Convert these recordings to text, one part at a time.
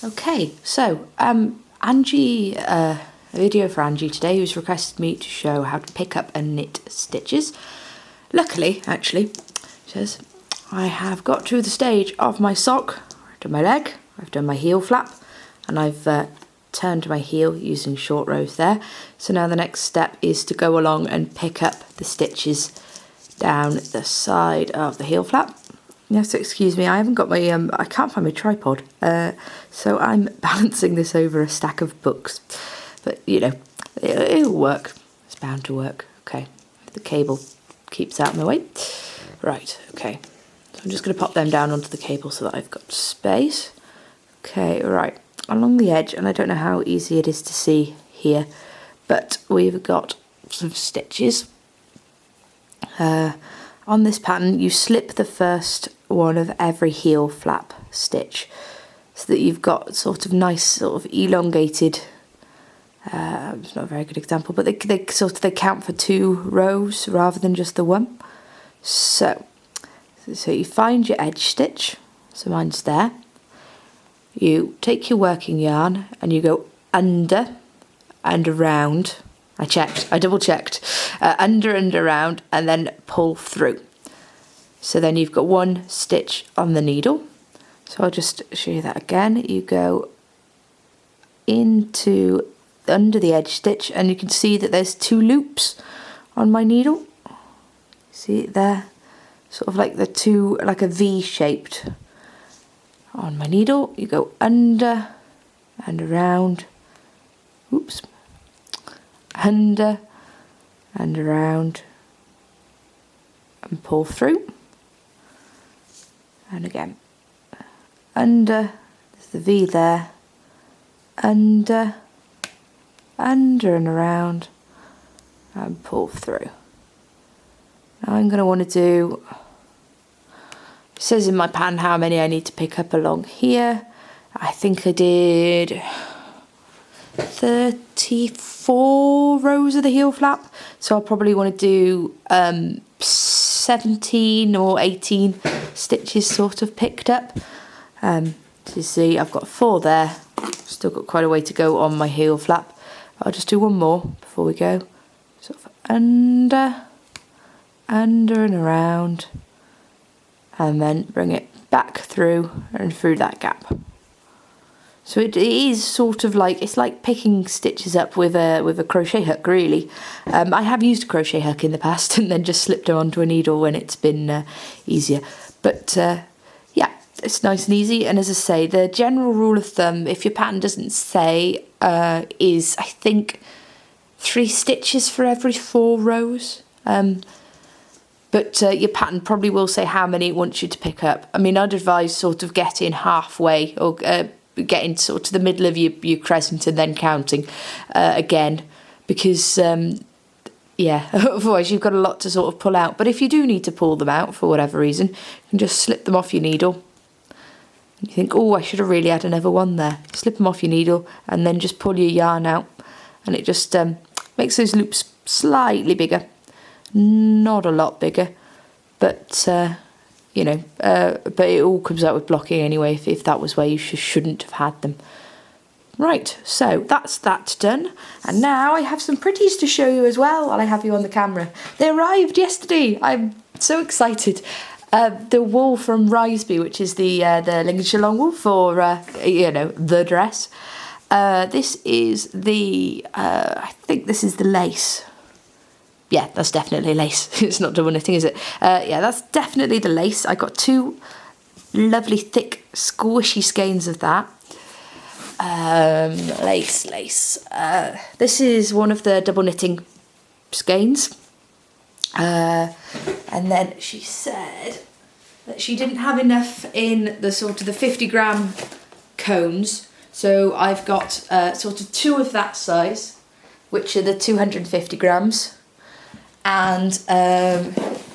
Okay, so Angie, a video for Angie today, who's requested me to show how to pick up and knit stitches. Luckily, actually, says I have got to the stage of my sock. I've done my leg, I've done my heel flap, and I've turned my heel using short rows there. So now the next step is to go along and pick up the stitches down the side of the heel flap. Yes, excuse me, I haven't got my, I can't find my tripod, so I'm balancing this over a stack of books. But, you know, it'll work. It's bound to work. Okay, the cable keeps out of my way. Right, okay. So I'm just going to pop them down onto the cable so that I've got space. Okay, right, along the edge, and I don't know how easy it is to see here, but we've got some stitches. On this pattern, you slip the first one of every heel flap stitch so that you've got sort of nice sort of elongated, it's not a very good example, but they count for 2 rows rather than just the one. So you find your edge stitch, so mine's there. You take your working yarn and you go under and around. I double checked, under and around, and then pull through. So then you've got 1 stitch on the needle. So I'll just show you that again. You go into under the edge stitch, and you can see that there's 2 loops on my needle. See it there? Sort of like the 2, like a V shaped on my needle. You go under and around. Oops. Under and around and pull through, and again under, there's the V there, under and around and pull through. Now I'm going to want to do, it says in my pattern how many I need to pick up along here. I think I did 34 rows of the heel flap, so I'll probably want to do 17 or 18 stitches sort of picked up. So you see I've got 4 there, still got quite a way to go on my heel flap. I'll just do one more before we go. Sort of under and around, and then bring it back through and through that gap. So it is sort of like, it's like picking stitches up with a crochet hook, really. I have used a crochet hook in the past and then just slipped them onto a needle when it's been easier. But yeah, it's nice and easy. And as I say, the general rule of thumb, if your pattern doesn't say, is I think 3 stitches for every 4 rows. But your pattern probably will say how many it wants you to pick up. I mean, I'd advise sort of getting halfway, or getting sort of to the middle of your crescent and then counting again, because yeah, otherwise you've got a lot to sort of pull out. But if you do need to pull them out for whatever reason, you can just slip them off your needle. You think, oh, I should have really had another one there. Slip them off your needle and then just pull your yarn out, and it just makes those loops slightly bigger, not a lot bigger, but you know, but it all comes out with blocking anyway, if that was where you shouldn't have had them. Right, so that's that done. And now I have some pretties to show you as well while I have you on the camera. They arrived yesterday. I'm so excited. The wool from Riseby, which is the Lincolnshire long wool for, you know, the dress. This is the, I think this is the lace. Yeah, that's definitely lace. It's not double knitting, is it? Yeah, that's definitely the lace. I got 2 lovely thick squishy skeins of that. Lace. This is one of the double knitting skeins. And then she said that she didn't have enough in the sort of the 50-gram cones. So I've got sort of 2 of that size, which are the 250 grams. And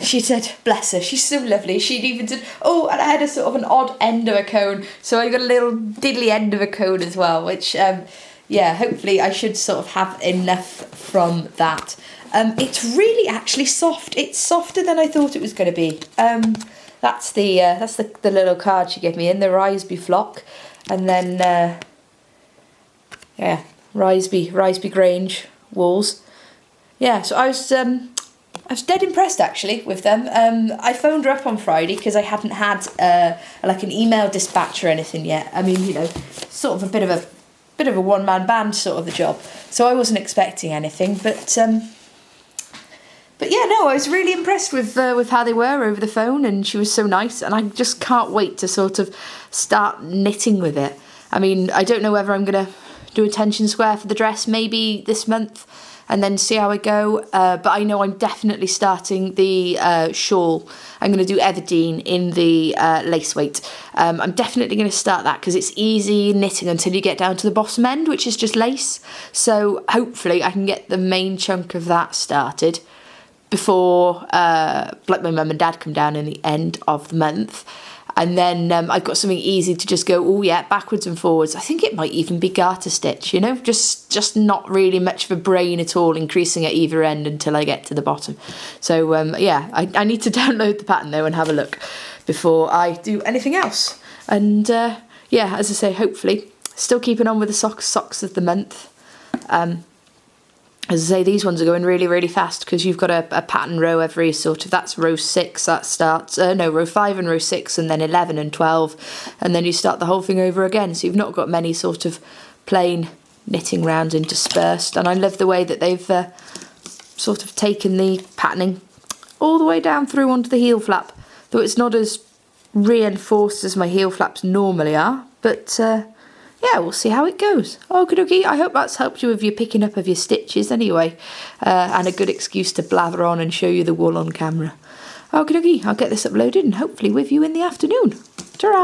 she said, bless her, she's so lovely. She'd even said, oh, and I had a sort of an odd end of a cone. So I got a little diddly end of a cone as well, which, yeah, hopefully I should sort of have enough from that. It's really actually soft. It's softer than I thought it was going to be. That's the little card she gave me in, the Riseby flock. and then yeah, Riseby Grange walls. Yeah, so I was dead impressed actually with them. I phoned her up on Friday because I hadn't had like an email dispatch or anything yet. I mean, you know, sort of a bit of a one-man band sort of a job. So I wasn't expecting anything, but yeah, no, I was really impressed with how they were over the phone, and she was so nice, and I just can't wait to sort of start knitting with it. I mean, I don't know whether I'm gonna do a tension square for the dress maybe this month and then see how I go, but I know I'm definitely starting the shawl. I'm going to do Everdeen in the lace weight. I'm definitely going to start that because it's easy knitting until you get down to the bottom end, which is just lace. So hopefully I can get the main chunk of that started before like my mum and dad come down in the end of the month. And then I've got something easy to just go, oh yeah, backwards and forwards. I think it might even be garter stitch, you know, just not really much of a brain at all, increasing at either end until I get to the bottom. So yeah, I need to download the pattern though and have a look before I do anything else. And yeah, as I say, hopefully still keeping on with the socks of the month. As I say, these ones are going really, really fast because you've got a pattern row every sort of, that's row 6, that starts, no, row 5 and row 6, and then 11 and 12, and then you start the whole thing over again. So you've not got many sort of plain knitting rounds interspersed. And I love the way that they've sort of taken the patterning all the way down through onto the heel flap, though it's not as reinforced as my heel flaps normally are, but yeah, we'll see how it goes. Okie dokie, I hope that's helped you with your picking up of your stitches anyway, and a good excuse to blather on and show you the wool on camera. Okie dokie, I'll get this uploaded and hopefully with you in the afternoon. Ta-ra!